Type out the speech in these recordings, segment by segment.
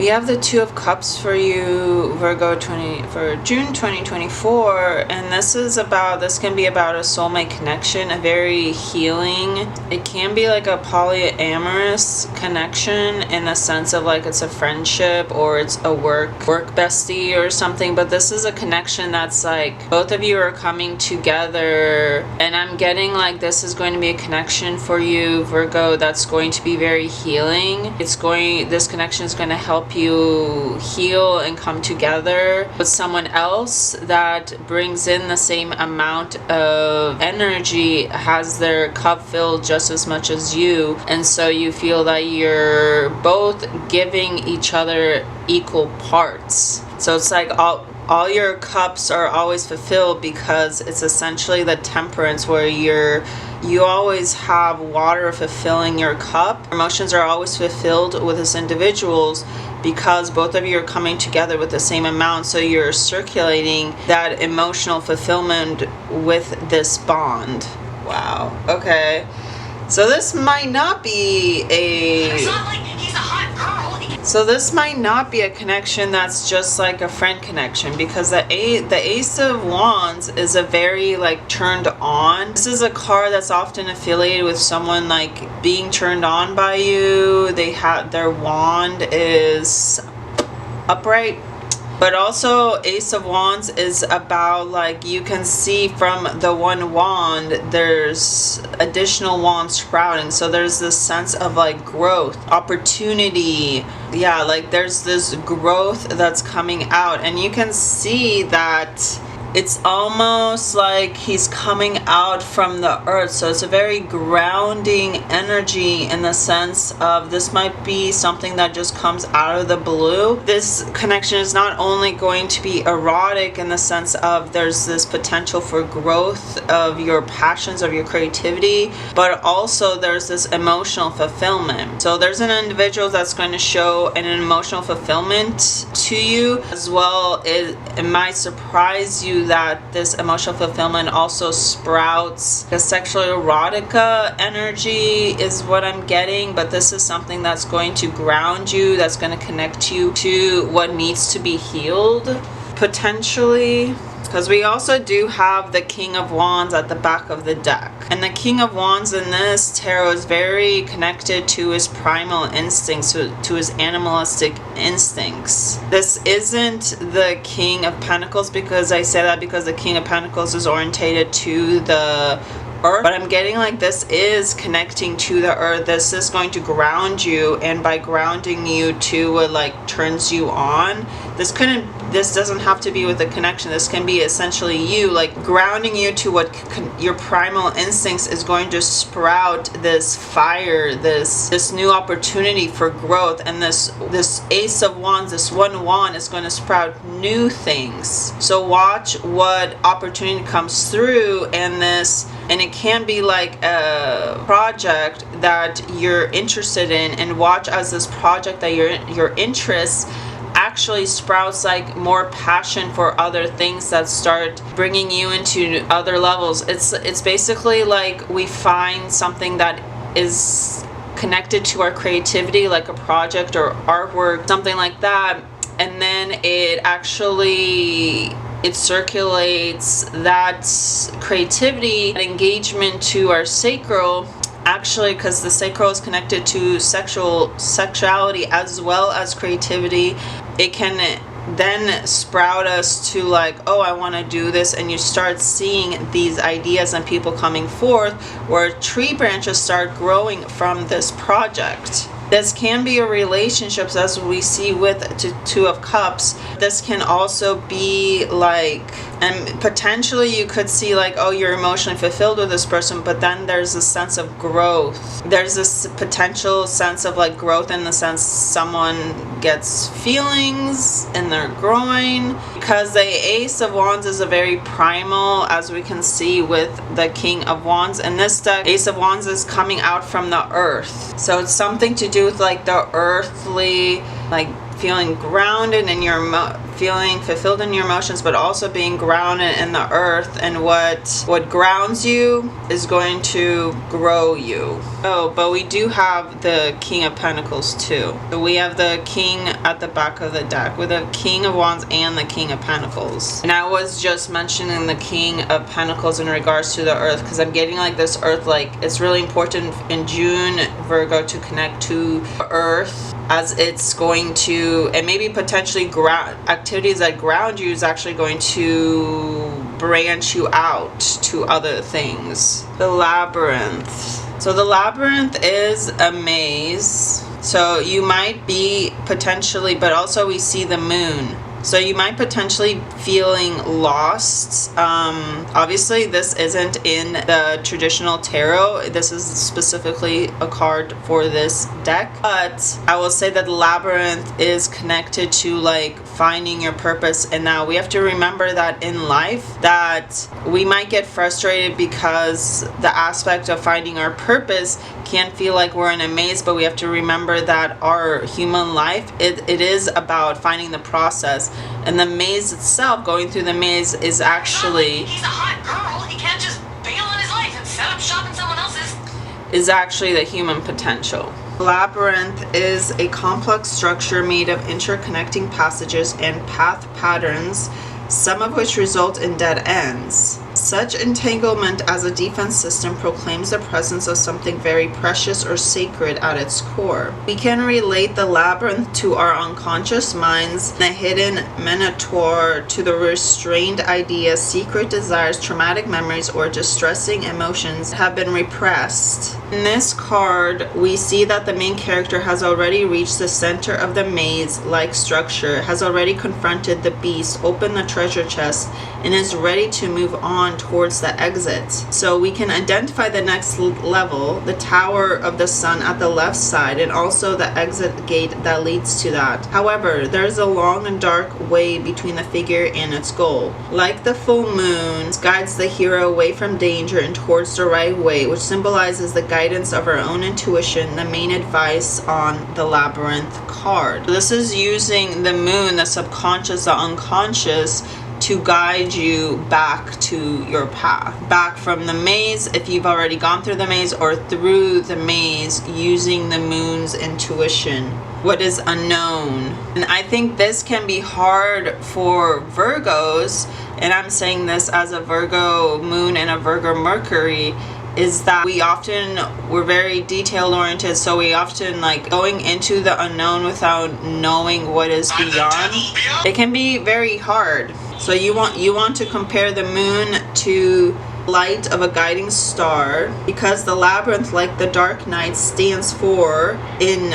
We have the Two of Cups for you, Virgo, for June 2024, and this can be about a soulmate connection, a very healing. It can be like a polyamorous connection in the sense of like it's a friendship or it's a work bestie or something, but this is a connection that's like both of you are coming together, and I'm getting like this is going to be a connection for you, Virgo, that's going to be very healing. This connection is going to help you heal and come together with someone else that brings in the same amount of energy, has their cup filled just as much as you, and so you feel that you're both giving each other equal parts. So it's like all your cups are always fulfilled, because it's essentially the temperance where you always have water fulfilling your cup. Emotions are always fulfilled with this individuals because both of you are coming together with the same amount, so you're circulating that emotional fulfillment with this bond. Wow. Okay. So this might not be a connection that's just like a friend connection, because the Ace of Wands is a very like turned on. This is a card that's often affiliated with someone like being turned on by you. Their wand is upright. But also Ace of Wands is about like you can see from the one wand there's additional wands sprouting, so there's this sense of like growth, opportunity. Yeah, like there's this growth that's coming out, and you can see that it's almost like he's coming out from the earth. So it's a very grounding energy in the sense of this might be something that just comes out of the blue. This connection is not only going to be erotic in the sense of there's this potential for growth of your passions, of your creativity, but also there's this emotional fulfillment. So there's an individual that's going to show an emotional fulfillment to you as well. It might surprise you that this emotional fulfillment also sprouts the sexual erotica energy is what I'm getting, but this is something that's going to ground you, that's going to connect you to what needs to be healed potentially. Because we also do have the King of Wands at the back of the deck. And the King of Wands in this tarot is very connected to his primal instincts, to his animalistic instincts. This isn't the King of Pentacles, because I say that because the King of Pentacles is orientated to the earth, but I'm getting like this is connecting to the earth. This is going to ground you, and by grounding you to what like turns you on. This doesn't have to be with a connection. This can be essentially you like grounding you to what your primal instincts is going to sprout this fire, this new opportunity for growth. And this Ace of Wands, this one wand, is going to sprout new things. So watch what opportunity comes through, and it can be like a project that you're interested in, and watch as this project that your interests actually sprouts like more passion for other things that start bringing you into other levels. It's basically like we find something that is connected to our creativity, like a project or artwork, something like that, and then it circulates that creativity, that engagement to our sacral. Actually, because the sacral is connected to sexuality as well as creativity, it can then sprout us to like, oh, I want to do this, and you start seeing these ideas and people coming forth, where tree branches start growing from this project. This can be a relationship, as we see with Two of Cups. This can also be like, and potentially you could see like, oh, you're emotionally fulfilled with this person, but then there's a sense of growth. There's this potential sense of like growth in the sense someone gets feelings and they're growing. Because the Ace of Wands is a very primal, as we can see with the King of Wands. And this deck, Ace of Wands, is coming out from the earth. So it's something to do with like the earthly, like feeling grounded in your feeling fulfilled in your emotions, but also being grounded in the earth, and what grounds you is going to grow you. Oh, but we do have the King of Pentacles too. So we have the King at the back of the deck with the King of Wands and the King of Pentacles. And I was just mentioning the King of Pentacles in regards to the earth because I'm getting like this earth, like it's really important in June, Virgo, to connect to earth, as it's going to, and maybe potentially activities that ground you is actually going to branch you out to other things. The Labyrinth. So the Labyrinth is a maze. So you might be potentially, but also we see the moon. So you might potentially feeling lost. Obviously this isn't in the traditional tarot. This is specifically a card for this deck. But I will say that the Labyrinth is connected to like finding your purpose. And now we have to remember that in life that we might get frustrated because the aspect of finding our purpose can feel like we're in a maze, but we have to remember that our human life, it is about finding the process. And the maze itself, going through the maze, is actually... He's a hot girl. He can't just bail on his life and set up shop in someone else's. Is actually the human potential. Labyrinth is a complex structure made of interconnecting passages and path patterns, some of which result in dead ends. Such entanglement as a defense system proclaims the presence of something very precious or sacred at its core. We can relate the labyrinth to our unconscious minds, the hidden minotaur to the restrained ideas, secret desires, traumatic memories, or distressing emotions have been repressed. In this card, we see that the main character has already reached the center of the maze-like structure, has already confronted the beast, opened the treasure chest, and is ready to move on towards the exit. So we can identify the next level, the Tower of the Sun at the left side, and also the exit gate that leads to that. However, there is a long and dark way between the figure and its goal. Like the full moon, it guides the hero away from danger and towards the right way, which symbolizes the guidance of our own intuition, the main advice on the Labyrinth card. This is using the moon, the subconscious, the unconscious, to guide you back to your path, back from the maze if you've already gone through the maze, or through the maze using the moon's intuition, what is unknown. And I think this can be hard for Virgos, and I'm saying this as a Virgo moon and a Virgo Mercury, is that we're very detail oriented, so we often like going into the unknown without knowing what is beyond. It can be very hard. So you want to compare the moon to light of a guiding star, because the labyrinth, like the dark night, stands for, in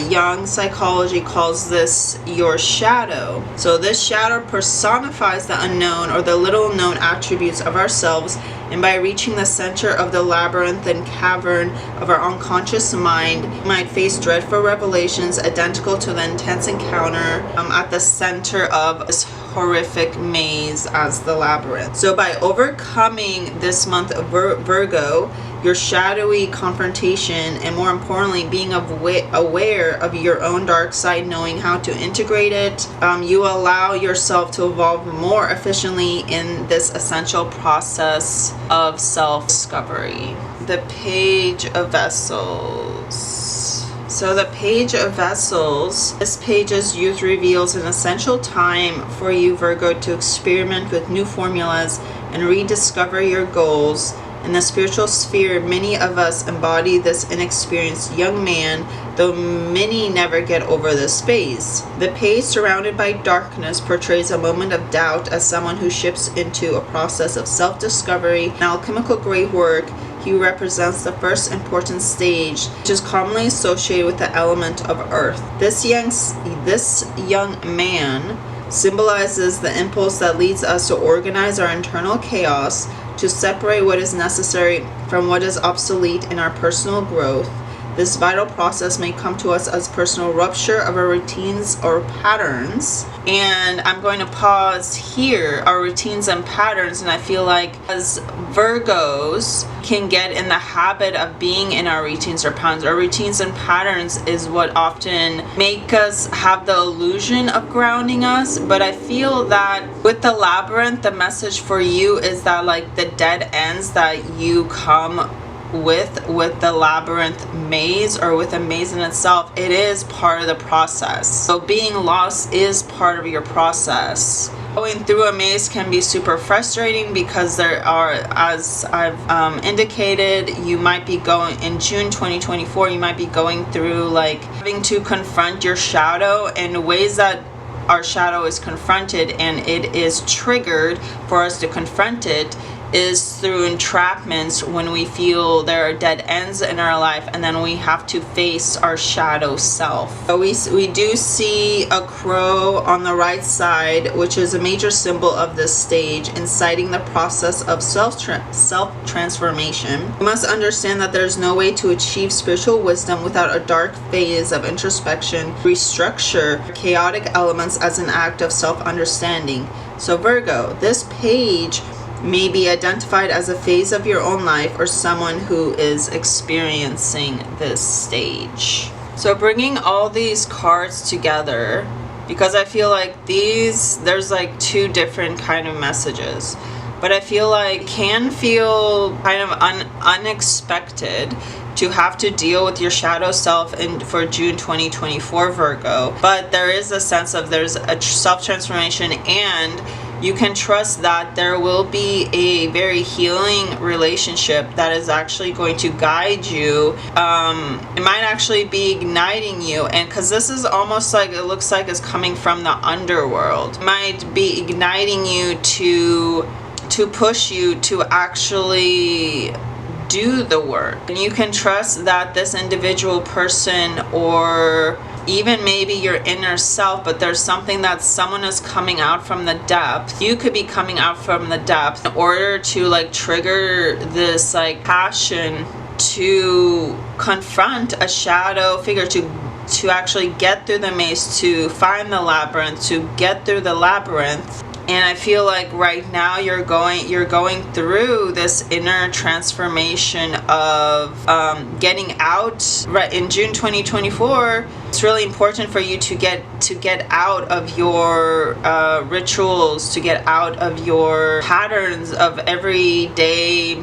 Jung psychology calls this your shadow. So this shadow personifies the unknown or the little known attributes of ourselves, and by reaching the center of the labyrinth and cavern of our unconscious mind, we might face dreadful revelations identical to the intense encounter at the center of this horrific maze as the labyrinth. So by overcoming this month of Virgo, your shadowy confrontation, and more importantly being aware of your own dark side, knowing how to integrate it, you allow yourself to evolve more efficiently in this essential process of self-discovery. The Page of Vessels. So the Page of Vessels, this page's youth reveals an essential time for you, Virgo, to experiment with new formulas and rediscover your goals. In the spiritual sphere, many of us embody this inexperienced young man, though many never get over this phase. The page, surrounded by darkness, portrays a moment of doubt as someone who shifts into a process of self-discovery. In alchemical great work, he represents the first important stage, which is commonly associated with the element of earth. This young man symbolizes the impulse that leads us to organize our internal chaos, to separate what is necessary from what is obsolete in our personal growth. This vital process may come to us as personal rupture of our routines or patterns. And I'm going to pause here, our routines and patterns, and I feel like as Virgos can get in the habit of being in our routines or patterns. Our routines and patterns is what often make us have the illusion of grounding us. But I feel that with the labyrinth, the message for you is that like the dead ends that you come with the labyrinth maze, or with a maze in itself, it is part of the process. So being lost is part of your process. Going through a maze can be super frustrating because there are, as I've indicated, you might be going in June 2024, you might be going through like having to confront your shadow in ways that our shadow is confronted, and it is triggered for us to confront it is through entrapments when we feel there are dead ends in our life, and then we have to face our shadow self. So we do see a crow on the right side, which is a major symbol of this stage, inciting the process of self-transformation. You must understand that there's no way to achieve spiritual wisdom without a dark phase of introspection, restructure chaotic elements as an act of self-understanding. So Virgo, this page may be identified as a phase of your own life or someone who is experiencing this stage. So bringing all these cards together, because I feel like there's like two different kind of messages, but I feel like it can feel kind of unexpected to have to deal with your shadow self for June 2024 Virgo, but there is a sense of there's a self-transformation, and you can trust that there will be a very healing relationship that is actually going to guide you. It might actually be igniting you, and because this is almost like, it looks like it's coming from the underworld, it might be igniting you to push you to actually do the work. And you can trust that this individual person, or even maybe your inner self, but there's something that someone is coming out from the depth. You could be coming out from the depth in order to like trigger this like passion to confront a shadow figure, to actually get through the maze, to find the labyrinth, to get through the labyrinth. And I feel like right now you're going through this inner transformation of getting out. Right in June 2024, it's really important for you to get out of your rituals, to get out of your patterns of everyday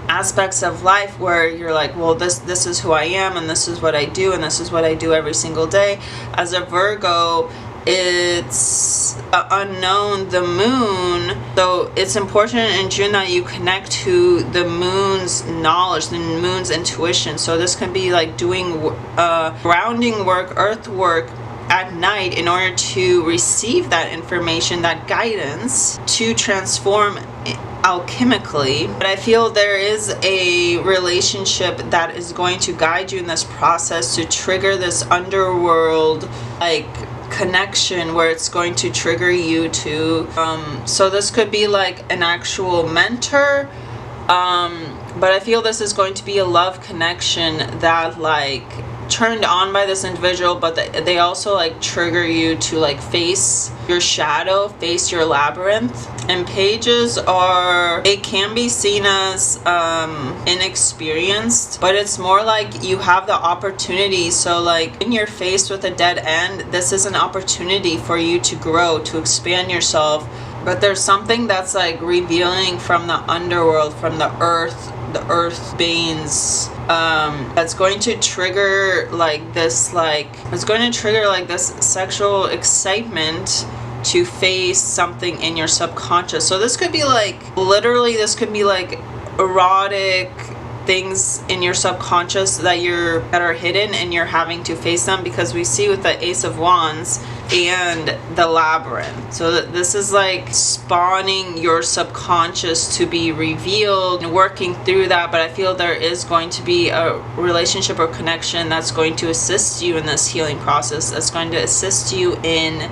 aspects of life where you're like, well, this is who I am, and this is what I do, and this is what I do every single day. As a Virgo, it's unknown, the moon, so it's important in June that you connect to the moon's knowledge, the moon's intuition. So this can be like doing grounding work, earth work at night in order to receive that information, that guidance to transform alchemically. But I feel there is a relationship that is going to guide you in this process to trigger this underworld like connection, where it's going to trigger you to so this could be like an actual mentor, but I feel this is going to be a love connection that like turned on by this individual, but they also like trigger you to like face your shadow, face your labyrinth. And pages it can be seen as inexperienced, but it's more like you have the opportunity. So like when you're faced with a dead end, this is an opportunity for you to grow, to expand yourself. But there's something that's like revealing from the underworld, from the earth veins, that's going to trigger like this, like it's going to trigger like this sexual excitement to face something in your subconscious. So this could be like, literally this could be like erotic things in your subconscious that are hidden, and you're having to face them, because we see with the Ace of Wands and the Labyrinth. So this is like spawning your subconscious to be revealed and working through that. But I feel there is going to be a relationship or connection that's going to assist you in this healing process, that's going to assist you in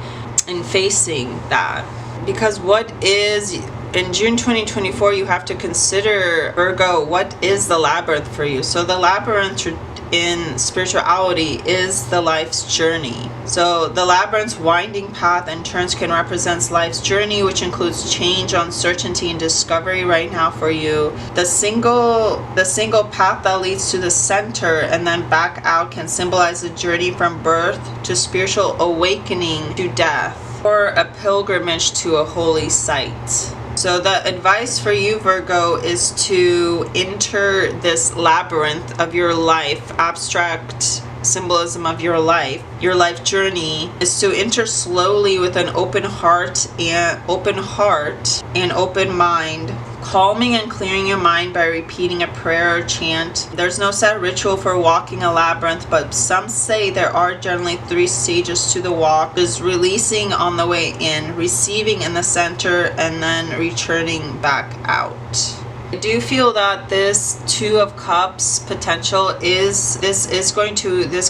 facing that. Because what is, in June 2024, you have to consider, Virgo, what is the labyrinth for you? So the labyrinth in spirituality is the life's journey. So the labyrinth's winding path and turns can represent life's journey, which includes change, uncertainty, and discovery right now for you. The single path that leads to the center and then back out can symbolize the journey from birth to spiritual awakening to death, or a pilgrimage to a holy site. So the advice for you, Virgo, is to enter this labyrinth of your life, abstract symbolism of your life journey, is to enter slowly with an open heart and open mind, calming and clearing your mind by repeating a prayer or chant. There's no set ritual for walking a labyrinth, but some say there are generally 3 stages to the walk. There's releasing on the way in, receiving in the center, and then returning back out. I do feel that this 2 of Cups potential this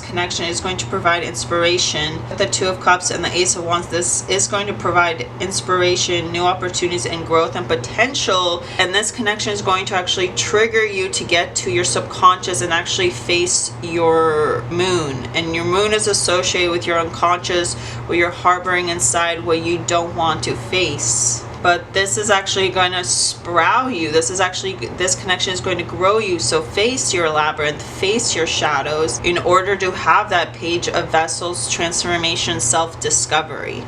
connection is going to provide inspiration. With the 2 of Cups and the Ace of Wands, this is going to provide inspiration, new opportunities, and growth and potential. And this connection is going to actually trigger you to get to your subconscious and actually face your moon. And your moon is associated with your unconscious, where you're harboring inside what you don't want to face. But this is actually going to sprout you. This connection is going to grow you. So face your labyrinth, face your shadows in order to have that Page of Vessels transformation, self-discovery.